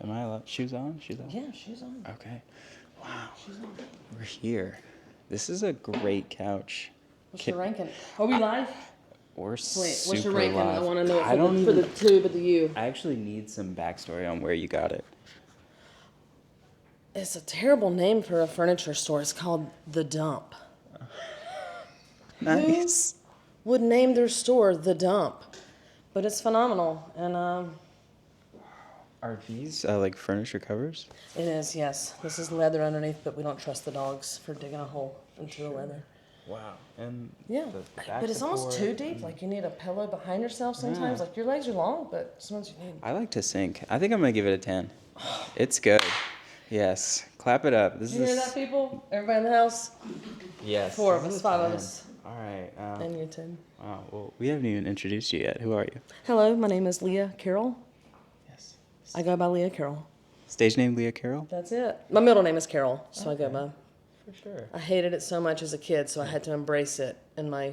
Am I allowed? Shoes on? Shoes on? Yeah, shoes on. Okay. Wow. Shoes on. We're here. This is a great couch. What's your ranking? Are we live? We're Wait, super what's your ranking? live. I want to know it for the tube of the U. I actually need some backstory on where you got it. It's a terrible name for a furniture store. It's called The Dump. Nice. Who would name their store The Dump? But it's phenomenal. And Are these like furniture covers? it is, yes. This is leather underneath, but we don't trust the dogs for digging a hole into the leather. Wow. And Yeah, the back but it's almost support too deep. Like you need a pillow behind yourself sometimes. Yeah. Like your legs are long, but sometimes you need. I like to sink. I think I'm gonna give it a 10. It's good. Yes. Clap it up. This You hear is. that, people? Everybody in the house? Yes. 4 of us, 5 of 10. us. All right. And you, Tim. Wow. Well, we haven't even introduced you yet. Who are you? Hello, my name is Leah Carrol. Yes. I go by Leah Carrol. Stage name Leah Carrol? That's it. My middle name is Carol, so Okay. I go by. For sure. I hated it so much as a kid, so I had to embrace it in my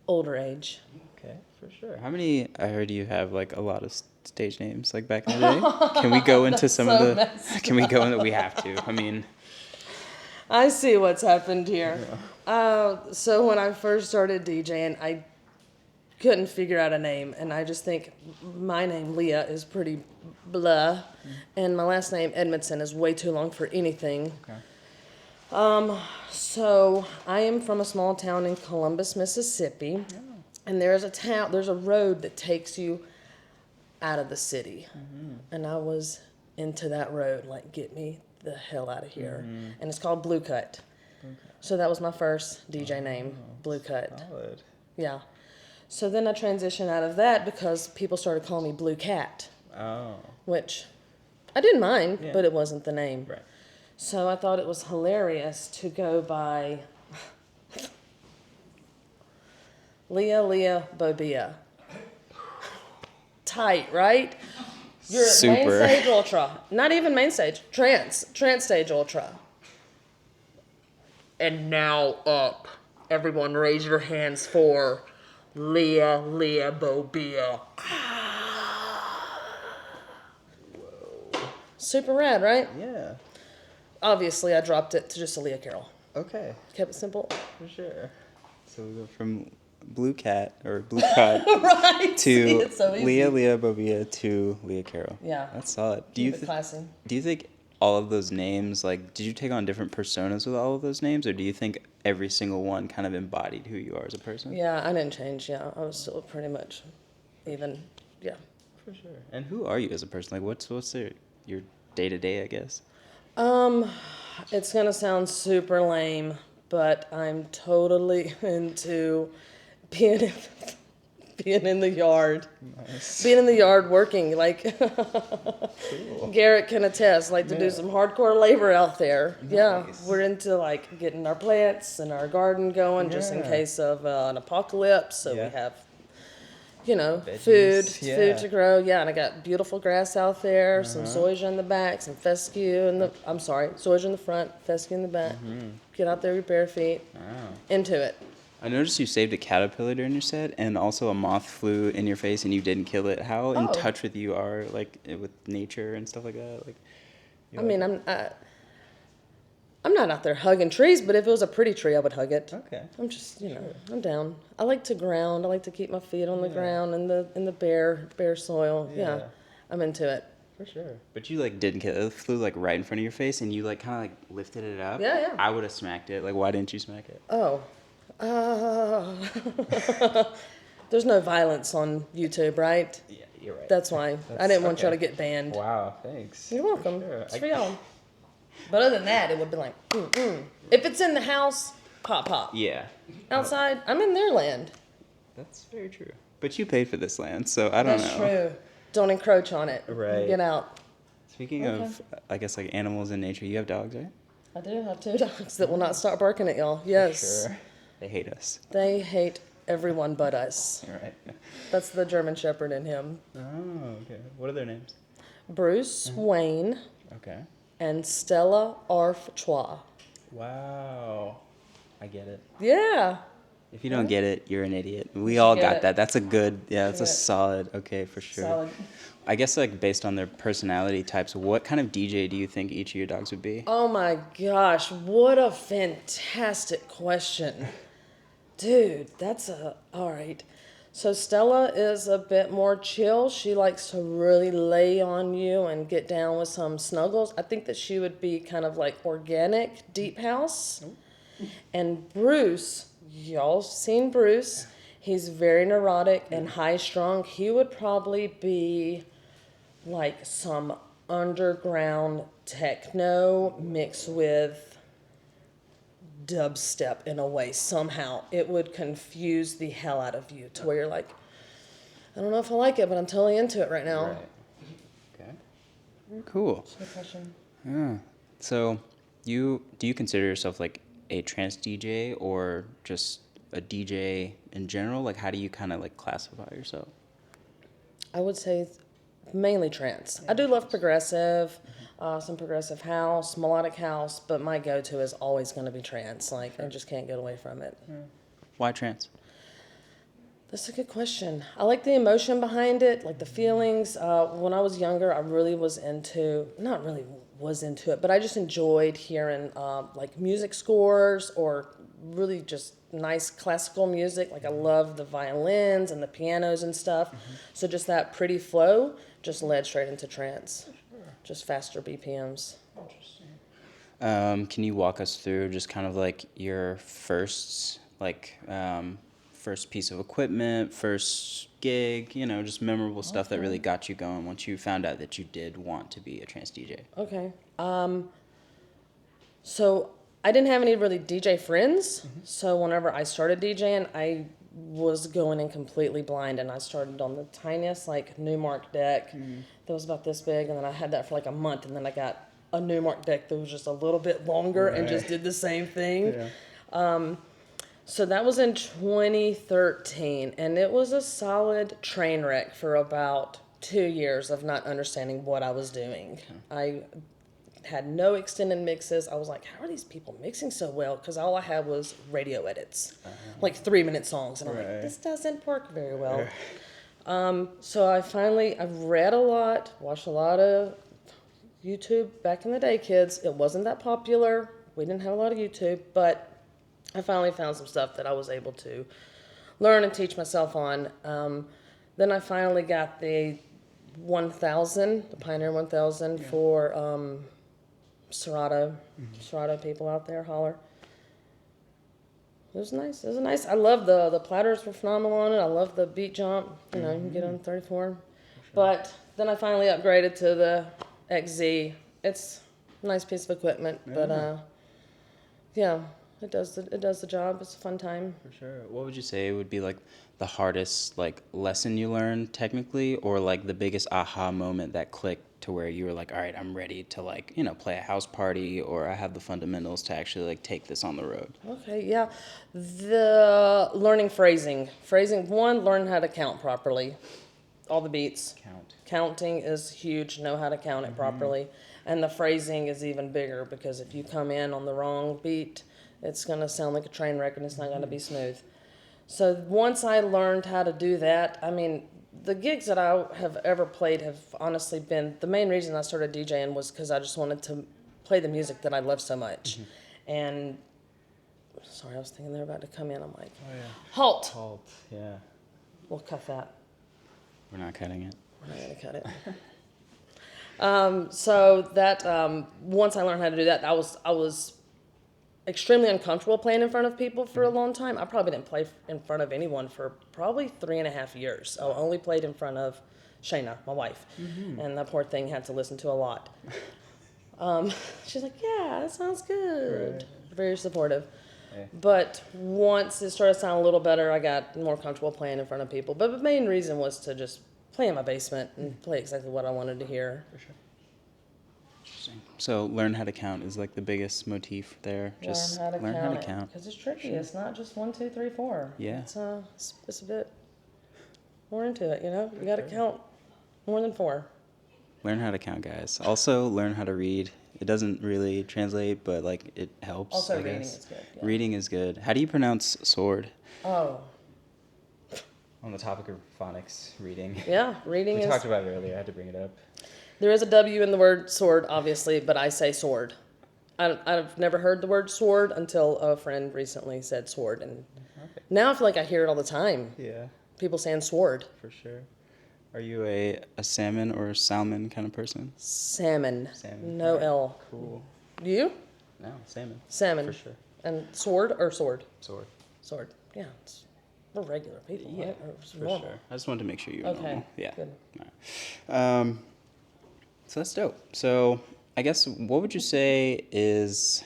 older age. Okay, for sure. How many? I heard you have like a lot of stage names, like back in the day. Can we go into some of the? messy. Can we go into? We have to. I mean. I see what's happened here. So when I first started DJing, I couldn't figure out a name, and I just think my name Leah is pretty blah, and my last name Edmondson is way too long for anything. Okay. So I am from a small town in Columbus, Mississippi, and there's a road that takes you out of the city, and I was into that road, like get me the hell out of here, and it's called Blue Cut. So that was my first DJ name, Blue Cut. Solid. Yeah. So then I transitioned out of that because people started calling me Blue Cat, Oh. which I didn't mind, Yeah. but it wasn't the name. Right. So I thought it was hilarious to go by Leah Bobia. Tight, right? You're at Main Super. Stage Ultra. Not even Main Stage. Trance Stage Ultra. And now up. Everyone raise your hands for Leah Bobia. Super rad, right? Yeah. Obviously, I dropped it to just a Leah Carrol. Okay. Kept it simple. For sure. So we go from Blue Cat or Blue Cut Right. to It's so easy. Leah Bobia to Leah Carrol. Yeah. That's solid. Keep it classy. Do you think all of those names, like, did you take on different personas with all of those names, or do you think every single one kind of embodied who you are as a person? Yeah, I didn't change. Yeah, I was still pretty much even. Yeah. For sure. And who are you as a person? Like, what's your day-to-day, I guess? It's gonna sound super lame, but I'm totally into being in the yard. Nice. Being in the yard working, like Cool. Garrett can attest, like to do some hardcore labor out there. Yeah, Nice. we're into like getting our plants and our garden going just in Yeah. case of an apocalypse. So Yeah. we have, you know, Veggies, yeah. food to grow. Yeah, and I got beautiful grass out there, some zoysia in the back, some fescue in the, zoysia in the front, fescue in the back. Get out there with bare feet, Wow. into it. I noticed you saved a caterpillar during your set, and also a moth flew in your face, and you didn't kill it. How in Oh. touch with you are, like, with nature and stuff like that? Like, I mean, I'm not out there hugging trees, but if it was a pretty tree, I would hug it. Okay. I'm just, I'm down. I like to ground. I like to keep my feet on the ground in the bare soil. Yeah. Yeah. I'm into it. For sure. But you, like, didn't kill it. It flew, like, right in front of your face, and you, like, kind of, like, lifted it up. Yeah, yeah. I would have smacked it. Like, why didn't you smack it? Oh. There's no violence on YouTube, right? Yeah, you're right. That's why. I didn't want y'all to get banned. Wow, thanks. You're welcome. For sure. It's for y'all. But other than that, it would be like, If it's in the house, pop. Yeah. Outside, I'm in their land. That's very true. But you paid for this land, so I don't know. That's true. Don't encroach on it. Right. Get out. Speaking of, I guess, like, animals in nature, you have dogs, right? I do have 2 dogs that will not stop barking at y'all. Yes. Sure. They hate us. They hate everyone but us. You're right. That's the German Shepherd in him. Oh, okay. What are their names? Bruce Wayne Okay. and Stella Artois. Wow. I get it. Yeah. If you don't get it, you're an idiot. We should all get got it. that. That's a good, yeah, that's a Should get it. solid, okay, for sure. Solid. I guess like based on their personality types, what kind of DJ do you think each of your dogs would be? Oh my gosh, what a fantastic question. Dude, all right. So Stella is a bit more chill. She likes to really lay on you and get down with some snuggles. I think that she would be kind of like organic, deep house. And Bruce, y'all seen Bruce. He's very neurotic and high strung. He would probably be like some underground techno mixed with dubstep in a way. Somehow it would confuse the hell out of you to where you're like, I don't know if I like it, but I'm totally into it right now. Right. Okay. Very cool. Good question. Yeah. So, do you consider yourself like a trance DJ or just a DJ in general? Like, how do you kind of like classify yourself? I would say mainly trance. I do love progressive, some progressive house, melodic house, but my go-to is always going to be trance. Like, I just can't get away from it. Why trance? That's a good question. I like the emotion behind it, like the feelings. When I was younger, I really was into, not really was into it, but I just enjoyed hearing like music scores or really just nice classical music. Like I love the violins and the pianos and stuff. So just that pretty flow just led straight into trance. Just faster BPMs. Can you walk us through just kind of like your first, like, first piece of equipment, first gig, you know, just memorable stuff that really got you going once you found out that you did want to be a trance DJ? Okay. So I didn't have any really DJ friends. So whenever I started DJing, I was going in completely blind, and I started on the tiniest like Newmark deck that was about this big, and then I had that for like a month, and then I got a Newmark deck that was just a little bit longer and just did the same thing. Yeah. So that was in 2013, and it was a solid train wreck for about 2 years of not understanding what I was doing. I had no extended mixes. I was like, how are these people mixing so well? Because all I had was radio edits, like 3-minute songs. And I'm like, this doesn't work very well. So I read a lot, watched a lot of YouTube back in the day, kids. It wasn't that popular. We didn't have a lot of YouTube, but I finally found some stuff that I was able to learn and teach myself on. Then I finally got the 1000, the Pioneer 1000 for Serato. Serato people out there, holler. It was nice. It was nice. I love the platters were phenomenal on it. I love the beat jump. You know, you can get on 34. Sure. But then I finally upgraded to the XZ. It's a nice piece of equipment, but yeah, it does the job. It's a fun time. For sure. What would you say would be like the hardest like lesson you learned technically, or like the biggest aha moment that clicked to where you were like, all right, I'm ready to like, you know, play a house party, or I have the fundamentals to actually like take this on the road? Okay, yeah. The learning phrasing. One, learn how to count properly. All the beats. Counting is huge. Know how to count it properly. And the phrasing is even bigger, because if you come in on the wrong beat, it's going to sound like a train wreck and it's not going to be smooth. So once I learned how to do that, I mean, the gigs that I have ever played have honestly been, the main reason I started DJing was because I just wanted to play the music that I love so much. And, sorry, I was thinking they're about to come in. I'm like, halt. Halt, yeah. We'll cut that. We're not cutting it. We're not going to cut it. So that, once I learned how to do that, I was extremely uncomfortable playing in front of people for a long time. I probably didn't play in front of anyone for probably 3.5 years. I only played in front of Shayna, my wife, and that poor thing had to listen to a lot. She's like, yeah, that sounds good. Right. Very supportive. Yeah. But once it started sounding a little better, I got more comfortable playing in front of people. But the main reason was to just play in my basement and play exactly what I wanted to hear. For sure. Interesting. So learn how to count is like the biggest motif there. Just learn how to count. Because it's tricky. Sure. It's not just 1, 2, 3, 4. Yeah. It's a bit more into it, you know? You got to count more than 4. Learn how to count, guys. Also, learn how to read It doesn't really translate, but like it helps. Also, I reading guess. is good. Yeah. Reading is good. How do you pronounce sword? Oh, On the topic of phonics, reading. yeah, reading We is. talked about it earlier. I had to bring it up. There is a W in the word sword, obviously, but I say sword. I've never heard the word sword until a friend recently said sword, and Okay. now I feel like I hear it all the time. Yeah, People saying sword. for sure. Are you a salmon or a salmon kind of person? Salmon. Salmon. No Alright, L. Cool. You? No, salmon. Salmon. For sure. And sword or sword? Sword. Sword. Yeah, we're regular people, Yeah, right? Or it's for normal. sure. I just wanted to make sure you were Okay, normal. Yeah. good. All right. So that's dope. So I guess what would you say is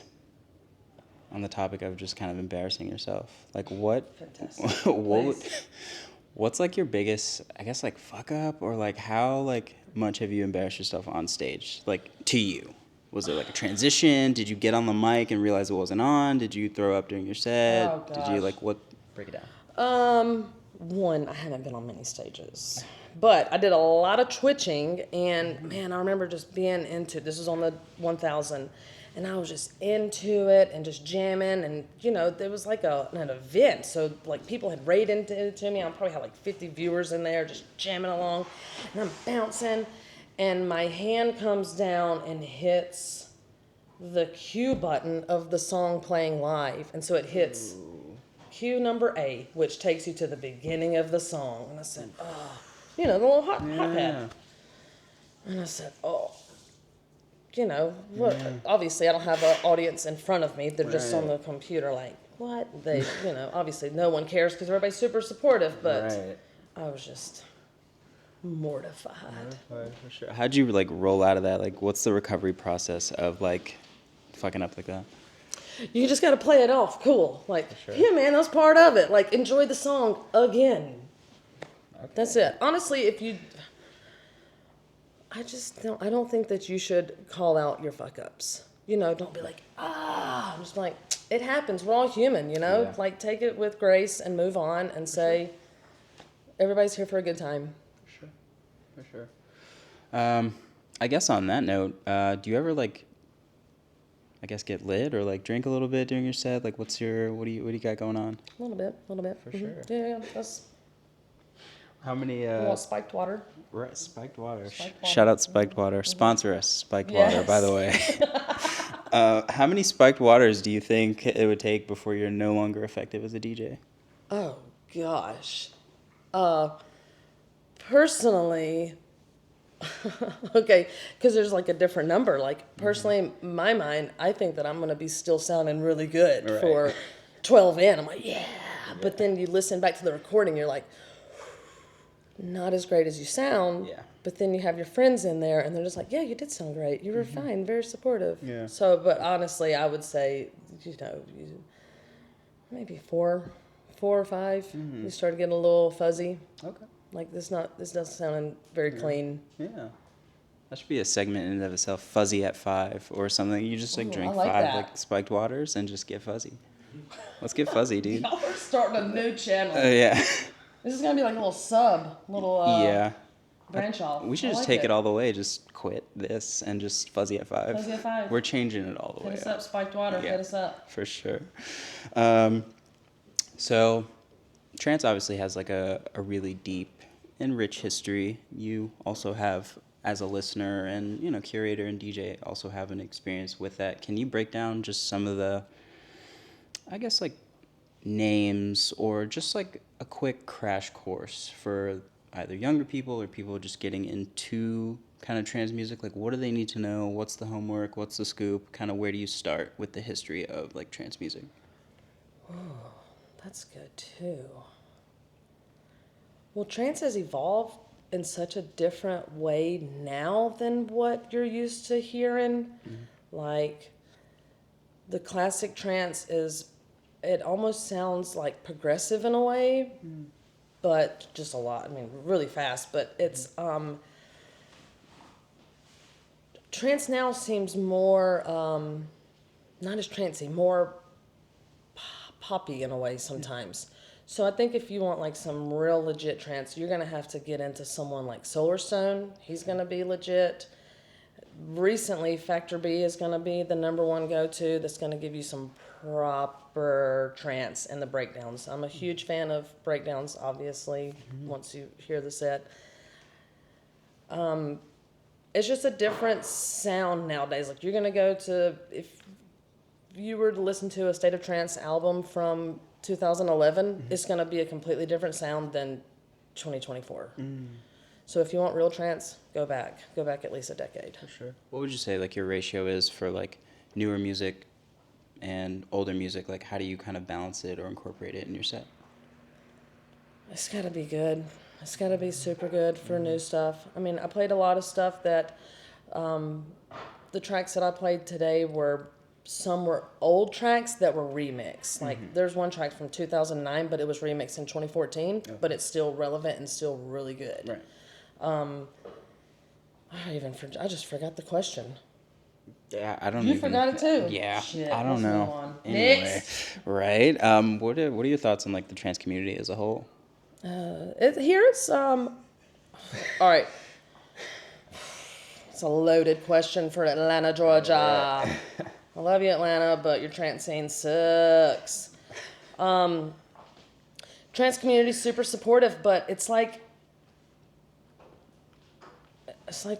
on the topic of just kind of embarrassing yourself? Like what? Fantastic. what would, Please. what's like your biggest, I guess, like fuck up, or like how like much have you embarrassed yourself on stage? Like to you. Was it like a transition? Did you get on the mic and realize it wasn't on? Did you throw up during your set? Oh, Did you gosh. like what? Break it down. One, I haven't been on many stages, but I did a lot of twitching, and man, I remember just being into, this was on the 1000, and I was just into it and just jamming, and you know, there was like an event, so like people had rated it to me. I probably had like 50 viewers in there just jamming along, and I'm bouncing, and my hand comes down and hits the cue button of the song playing live, and so it hits cue number A, which takes you to the beginning of the song. And I said, oh, you know, the little hot pad. And I said, oh, you know, what? Obviously I don't have an audience in front of me. They're just on the computer like, what? They, you know, obviously no one cares because everybody's super supportive, but I was just mortified. For sure. How'd you like roll out of that? Like, what's the recovery process of like fucking up like that? You just got to play it off cool. Like, sure. yeah, man, that's part of it. Like, enjoy the song again. Okay. That's it. Honestly, I don't think that you should call out your fuck ups. You know, don't be like, I'm just like, it happens. We're all human, you know? Yeah. Like, take it with grace and move on and say, everybody's here for a good time. For sure. I guess on that note, do you ever like, I guess get lit or like drink a little bit during your set? Like, what do you got going on? A little bit. For sure. Yeah, that's How many? a little spiked water. Right, spiked water. Spiked water. Shout out Spiked Water. Sponsor us, Spiked Yes. Water. By the way. How many spiked waters do you think it would take before you're no longer effective as a DJ? Oh, gosh. Personally, okay, because there's like a different number. Like, personally, in my mind, I think that I'm going to be still sounding really good Right. for 12 in. I'm like, yeah. But then you listen back to the recording, you're like, not as great as you sound. Yeah. But then you have your friends in there, and they're just like, yeah, you did sound great. You were fine, very supportive. Yeah. So, but honestly, I would say, maybe four or five. You start getting a little fuzzy. Okay. Like this doesn't sound very clean. Yeah. That should be a segment in and of itself, fuzzy at 5 or something. You just like Ooh, drink I like 5 that. like spiked waters and just get fuzzy. Let's get fuzzy, dude. Y'all are starting a new channel. Yeah. This is gonna be like a little Yeah. branch off. We should I just like take it all the way. Just quit this and just fuzzy at 5. Fuzzy at 5. We're changing it all the way Hit us up. up, spiked water. Yeah. Hit us up. For sure. So, Trance obviously has like a really deep and rich history. You also have, as a listener and, you know, curator and DJ, also have an experience with that. Can you break down just some of the, I guess, like, names or just like a quick crash course for either younger people or people just getting into kind of trance music? Like, what do they need to know? What's the homework? What's the scoop? Kind of where do you start with the history of like trance music? That's good too. Well, trance has evolved in such a different way now than what you're used to hearing. Like, the classic trance it almost sounds like progressive in a way, but just a lot. I mean, really fast. But it's trance now seems more not as trancey, more poppy in a way sometimes. So I think if you want like some real legit trance, you're gonna have to get into someone like Solarstone. He's gonna be legit. recently, Factor B is going to be the number one go-to that's going to give you some proper trance and the breakdowns. I'm a huge fan of breakdowns, obviously, once you hear the set. It's just a different sound nowadays. Like, you're going to go to, if you were to listen to a State of Trance album from 2011, it's going to be a completely different sound than 2024. So if you want real trance, go back at least a decade. For sure. What would you say like your ratio is for like newer music and older music? Like how do you kind of balance it or incorporate it in your set? It's got to be good. It's got to be super good for new stuff. I mean, I played a lot of stuff that the tracks that I played today some were old tracks that were remixed. Like there's one track from 2009, but it was remixed in 2014, Okay. but it's still relevant and still really good. Right. I just forgot the question. Yeah, I don't. You forgot it too. Yeah, Shit, I don't let's move know. on. Anyway, Next. right? What are your thoughts on like the trans community as a whole? All right. It's a loaded question for Atlanta, Georgia. I love you, Atlanta, but your trance scene sucks. Trans community's super supportive, but it's like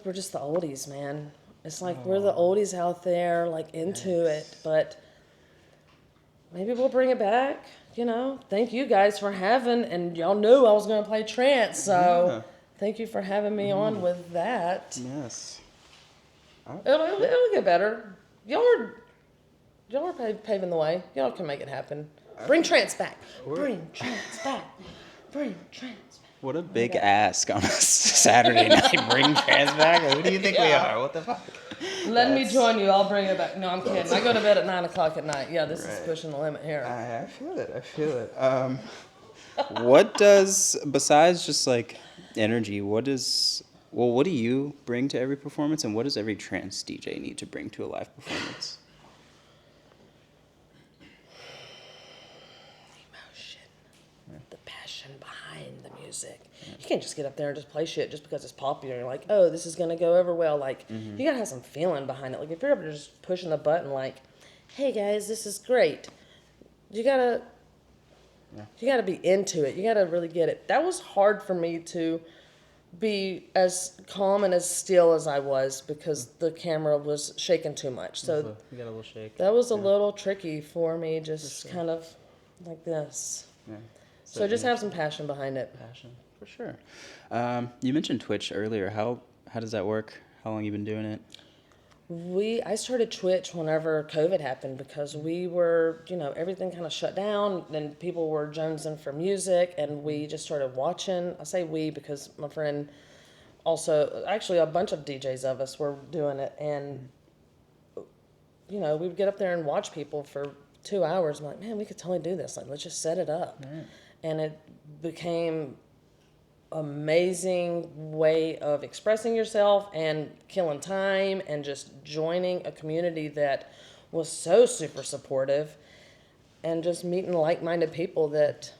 we're just the oldies, man. It's like we're the oldies out there, like into it, but maybe we'll bring it back. You know, thank you guys for having, and y'all knew I was going to play trance, so thank you for having me on with that. Yes. It'll get better. Y'all are paving the way. Y'all can make it happen. Bring trance back. Bring trance back. Bring trance back. What a big ask on a Saturday night. Bring trans back? Who do you think we are? What the fuck? Let me join you. I'll bring it back. No, I'm kidding. I go to bed at 9 o'clock at night. Yeah, this is pushing the limit here. I feel it. What does, besides just like energy, what do you bring to every performance, and what does every trance DJ need to bring to a live performance? Emotion. The passion behind the music. You can't just get up there and just play shit just because it's popular. You're like, oh, this is going to go over well. Like, you got to have some feeling behind it. Like, if you're up there just pushing a button like, hey, guys, this is great. You got to be into it. You got to really get it. That was hard for me to be as calm and as still as I was because the camera was shaking too much. So You got a little shake. that was a little tricky for me, just kind of like this. Yeah. So just have some passion behind it. Passion, for sure. You mentioned Twitch earlier. How does that work? How long you been doing it? I started Twitch whenever COVID happened because we were, everything kind of shut down and people were jonesing for music and we just started watching. I say we because my friend also, actually a bunch of DJs of us were doing it and, we would get up there and watch people for 2 hours. I'm like, man, we could totally do this. Like, let's just set it up. Right. And it became amazing way of expressing yourself and killing time and just joining a community that was so super supportive and just meeting like-minded people that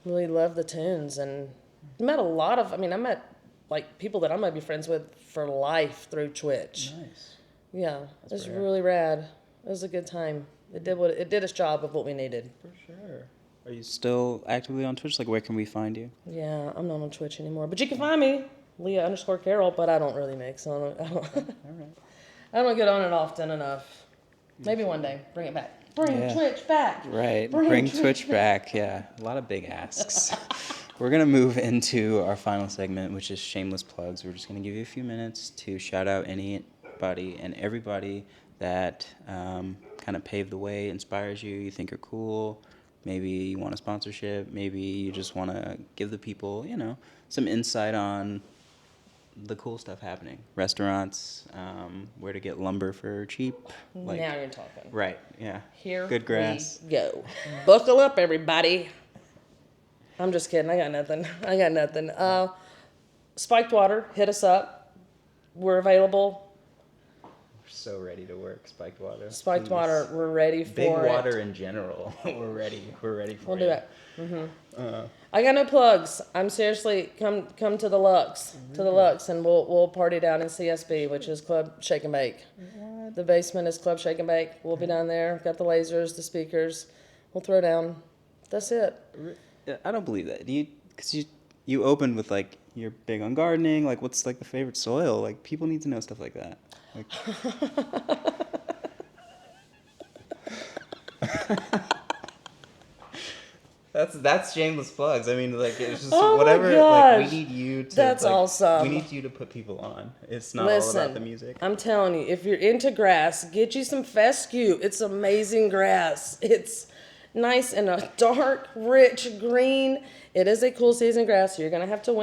really love the tunes and met I met like people that I might be friends with for life through Twitch. Nice. Yeah, it was rare. really rad. It was a good time. It did its job of what we needed. For sure. Are you still actively on Twitch? Like, where can we find you? Yeah, I'm not on Twitch anymore. But you can find me, Leah_Carrol, but I don't really mix. I don't All right. I don't get on it often enough. Maybe one day. Bring it back. Bring Twitch back. Right. Bring Twitch back. Yeah. A lot of big asks. We're going to move into our final segment, which is shameless plugs. We're just going to give you a few minutes to shout out anybody and everybody that kind of paved the way, inspires you, you think are cool. Maybe you want a sponsorship. Maybe you just want to give the people, some insight on the cool stuff happening. Restaurants, where to get lumber for cheap. Now you're talking. Right, yeah. Here Good grass. we go. Buckle up, everybody. I'm just kidding. I got nothing. Spiked Water, hit us up. We're available. so ready to work. Spiked water. Spiked Please. water, we're ready for Big it. water in general. We're ready. We're ready for We'll it. do it. I got no plugs. I'm seriously come to the Lux, and we'll party down in CSB, which is Club Shake and Bake. What? The basement is Club Shake and Bake. We'll be down there. Got the lasers, the speakers. We'll throw down. That's it. I don't believe that. Because you opened with like you're big on gardening. Like, what's like the favorite soil? Like, people need to know stuff like that. Like. That's shameless plugs. I mean, like, it's just Oh my whatever. gosh. Like, we need you to. That's like, awesome. We need you to put people on. It's not all Listen, about the music. I'm telling you, if you're into grass, get you some fescue. It's amazing grass. It's nice and a dark, rich green. It is a cool season grass, so you're gonna have to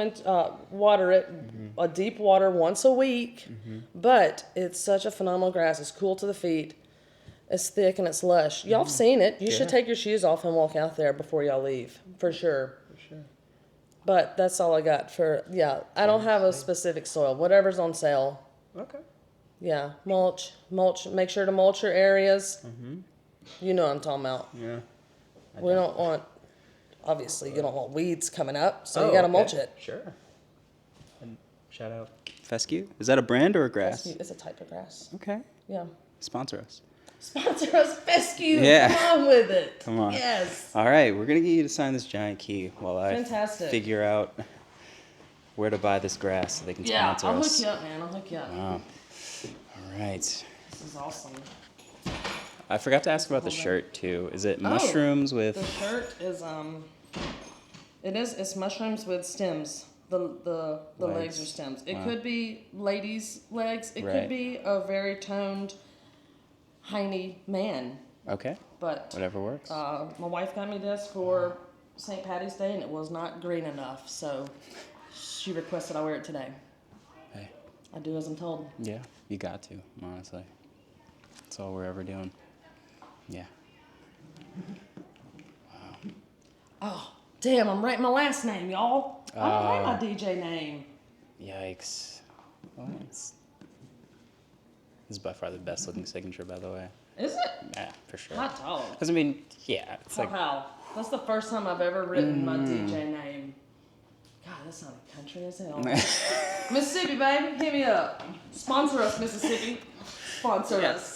water it, a deep water once a week. But it's such a phenomenal grass. It's cool to the feet. It's thick and it's lush. Y'all have seen it. You should take your shoes off and walk out there before y'all leave, for sure. For sure. But that's all I got for, I don't have a specific soil. Whatever's on sale. Okay. Yeah, mulch. Make sure to mulch your areas. You know what I'm talking about. Yeah. We don't want, obviously, you don't want weeds coming up, so you got to mulch it. Sure. And shout out fescue. Is that a brand or a grass? Fescue is a type of grass. Okay. Yeah. Sponsor us. Sponsor us, fescue. Yeah. Come on with it. Come on. Yes. All right, we're gonna get you to sign this giant key while I Fantastic. figure out where to buy this grass so they can Yeah, sponsor I'll us. hook you up, man. I'll hook you up. Wow. All right. This is awesome. I forgot to ask about the shirt too. Is it mushrooms with? The shirt is it's mushrooms with stems. The legs are stems. It could be ladies' legs. It could be a very toned, hiney man. Okay. But Whatever works. my wife got me this for St. Patty's Day, and it was not green enough, so she requested I wear it today. Hey. I do as I'm told. Yeah, you got to, honestly. That's all we're ever doing. Yeah. Oh, damn, I'm writing my last name, y'all. I don't write my DJ name. Yikes. Well, this is by far the best looking signature, by the way. Is it? Yeah, for sure. Hot dog. Because, I mean, yeah, it's like. How? That's the first time I've ever written my DJ name. God, that sounded country as hell. Mississippi, baby, hit me up. Sponsor us, Mississippi. Sponsor us.